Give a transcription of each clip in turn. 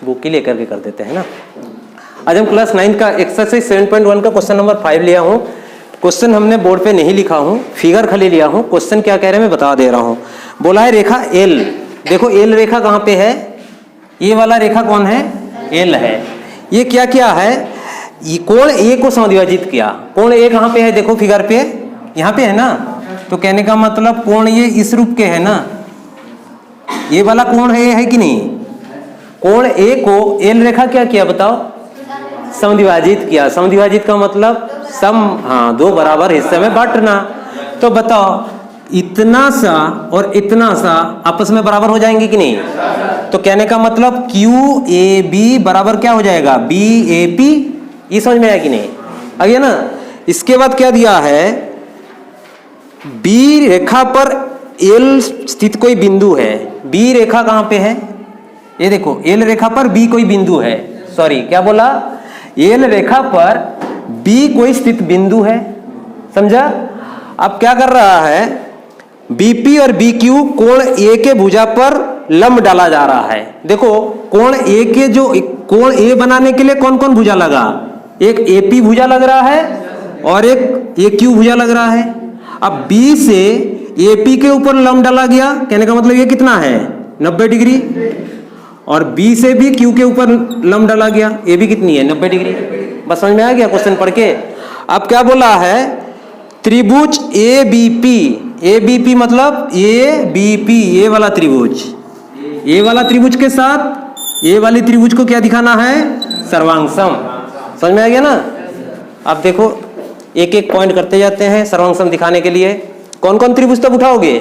Book की लेकर के कर देते हैं ना। आज हम क्लास 9 का एक्सरसाइज 7.1 का क्वेश्चन नंबर 5 लिया हूँ। क्वेश्चन हमने बोर्ड पे नहीं लिखा हूँ, फिगर खाली लिया हूँ। क्वेश्चन क्या कह रहे हैं मैं बता दे रहा हूँ। बोला है रेखा एल, देखो एल रेखा कहाँ पे है, ये वाला रेखा कौन है, एल है। ये क्या किया है, ये कोण ए को समद्विभाजित किया। कोण ए कहाँ पे है, देखो फिगर पे यहाँ पे है ना। तो कहने का मतलब कोण ये इस रूप के है ना, ये वाला कोण है कि नहीं। कोण ए को एल रेखा क्या किया बताओ, समद्विभाजित किया। समद्विभाजित का मतलब हाँ, दो बराबर हिस्से में बांटना। तो बताओ इतना सा और इतना सा आपस में बराबर हो जाएंगे कि नहीं। तो कहने का मतलब क्यू ए बी बराबर क्या हो जाएगा, बी ए पी। ये समझ में आया कि नहीं, आ गया ना। इसके बाद क्या दिया है, बी रेखा पर एल स्थित कोई बिंदु है। बी रेखा कहां पे है, ये देखो एल रेखा पर बी कोई बिंदु है। सॉरी क्या बोला, एल रेखा पर बी कोई स्थित बिंदु है, समझा। अब क्या कर रहा है, बीपी और बीक्यू कोण ए के भुजा पर लंब डाला जा रहा है। देखो कोण ए के जो कोण ए बनाने के लिए कौन कौन भुजा लगा, एक एपी भुजा लग रहा है और एक एक्यू भुजा लग रहा है। अब बी से एपी के ऊपर लंब डाला गया, कहने का मतलब ये कितना है 90 डिग्री, और बी से भी क्यू के ऊपर लंब डाला गया, ये भी कितनी है 90 डिग्री। बस समझ में आ गया क्वेश्चन पढ़ के। अब क्या बोला है, त्रिभुज A B P, A B P मतलब ए बी पी, ये वाला त्रिभुज, ये वाला त्रिभुज के साथ ये वाली त्रिभुज को क्या दिखाना है, सर्वांगसम। समझ में आ गया ना। अब देखो एक एक पॉइंट करते जाते हैं सर्वांगसम दिखाने के लिए। कौन कौन त्रिभुज तब उठाओगे,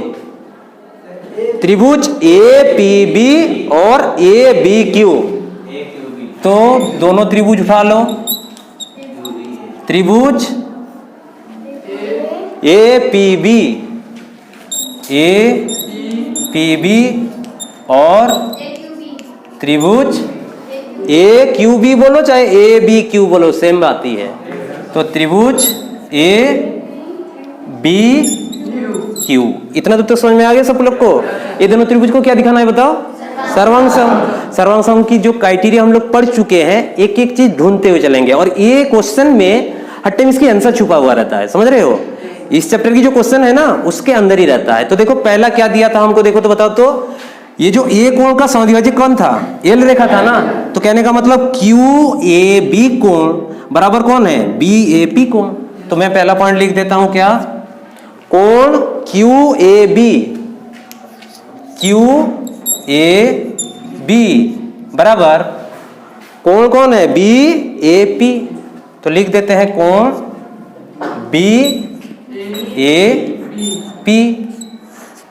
त्रिभुज ए पी बी और ए बी क्यू। तो दोनों त्रिभुज उठा लो, त्रिभुज A P B, A P B और त्रिभुज ए क्यू बी बोलो चाहे ए बी क्यू बोलो, सेम बात ही है। तो त्रिभुज ए बी क्यू, इतना तो समझ में आ गया सब लोग को। ये दोनों त्रिभुज को क्या दिखाना है बताओ, सर्वांगसम। सर्वांगसम की जो क्राइटेरिया हम लोग पढ़ चुके हैं, एक एक चीज ढूंढते हुए चलेंगे। और ये क्वेश्चन में हर टाइम इसकी आंसर छुपा हुआ रहता है, समझ रहे हो। इस चैप्टर की जो क्वेश्चन है ना उसके अंदर ही रहता है। तो देखो पहला क्या दिया था हमको, देखो तो बताओ तो, ये जो ए कोण का समद्विभाजक कौन था, एल रेखा था ना। तो कहने का मतलब क्यू ए बी कोण बराबर कौन है, बी ए पी कोण। तो मैं पहला पॉइंट लिख देता हूं क्या, कोण Q A B, Q A B बराबर कोण कौन है, बी ए पी। तो लिख देते हैं कोण बी ए पी।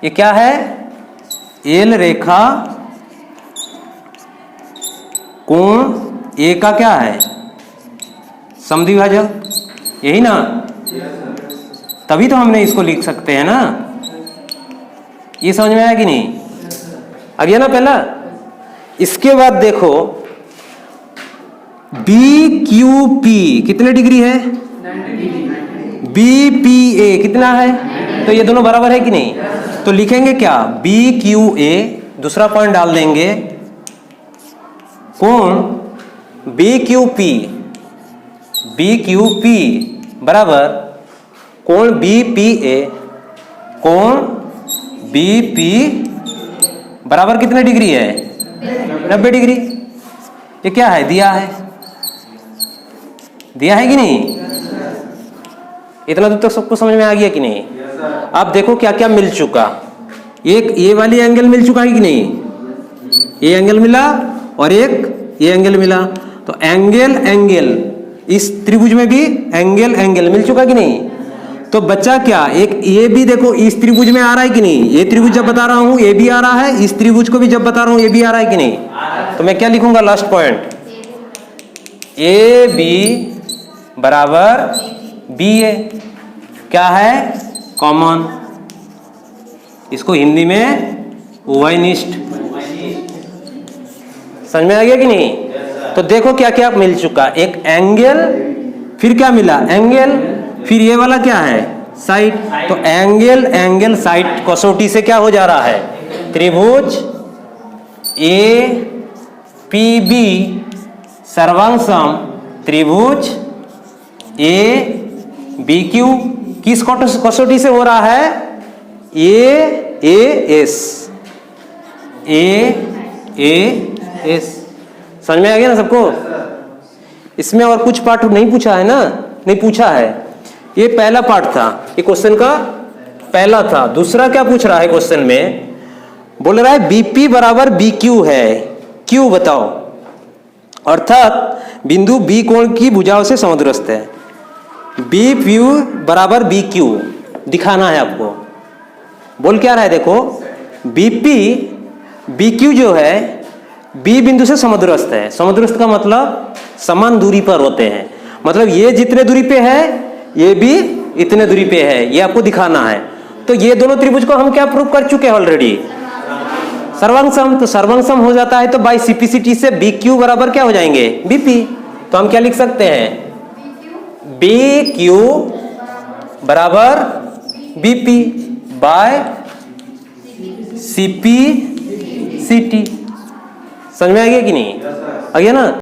ये क्या है, एल रेखा कोण ए का क्या है, समद्विभाजक, यही ना। तभी तो हमने इसको लिख सकते हैं ना। ये समझ में आया कि नहीं, आ गया ना पहला। इसके बाद देखो बी क्यू पी कितने डिग्री है, बी पी ए कितना है, तो ये दोनों बराबर है कि नहीं। तो लिखेंगे क्या, बी क्यू ए, दूसरा पॉइंट डाल देंगे कोण B Q P, B Q P बराबर कोण बी पी ए, कोण बी पी बराबर कितने डिग्री है 90 डिग्री। ये क्या है, दिया है, दिया है कि नहीं। इतना दूर तक सबको समझ में आ गया कि नहीं। अब देखो क्या क्या मिल चुका, एक ये वाली एंगल मिल चुका है कि नहीं, ये एंगल मिला और एक ये एंगल मिला। तो एंगल एंगल, इस त्रिभुज में भी एंगल एंगल मिल चुका कि नहीं। तो बच्चा क्या, एक ये भी देखो इस त्रिभुज में आ रहा है कि नहीं, ये त्रिभुज जब बता रहा हूं ये भी आ रहा है, इस त्रिभुज को भी जब बता रहा हूं ये भी आ रहा है कि नहीं। तो मैं क्या लिखूंगा लास्ट पॉइंट, ए बी बराबर बी ए, क्या है कॉमन, इसको हिंदी में उभयनिष्ठ। समझ में आ गया कि नहीं। तो देखो क्या क्या मिल चुका, एक एंगल, फिर क्या मिला एंगल, फिर ये वाला क्या है साइड। तो एंगल एंगल साइड कसौटी से क्या हो जा रहा है, त्रिभुज ए पी बी सर्वांग त्रिभुज ए बी क्यू किस कसौटी से हो रहा है? ए एस समझ में आ गया ना सबको? इसमें और कुछ पार्ट नहीं पूछा है ना? नहीं पूछा है। ये पहला पार्ट था, ये क्वेश्चन का पहला था। दूसरा क्या पूछ रहा है क्वेश्चन में? बोल रहा है बीपी बराबर बी क्यू है, क्यू बताओ। अर्थात बिंदु बी कोण की भुजाओं से समदूरस्थ है। बी क्यू बराबर बी क्यू दिखाना है आपको। बोल क्या रहा है देखो, बीपी बी क्यू जो है बी बिंदु से समदूरस्थ है। समदूरस्थ का मतलब समान दूरी पर होते हैं, मतलब ये जितने दूरी पे है ये भी इतने दूरी पे है, ये आपको दिखाना है। तो ये दोनों त्रिभुज को हम क्या प्रूव कर चुके हैं ऑलरेडी? सर्वांग। तो सर्वांग हो जाता है तो बाई सिंप्लिसिटी से बी क्यू बराबर क्या हो जाएंगे? बीपी। तो हम क्या लिख सकते हैं? बी क्यू बराबर बीपी बाय सीपी सीटी। समझ में आ गया कि नहीं? आ गया ना?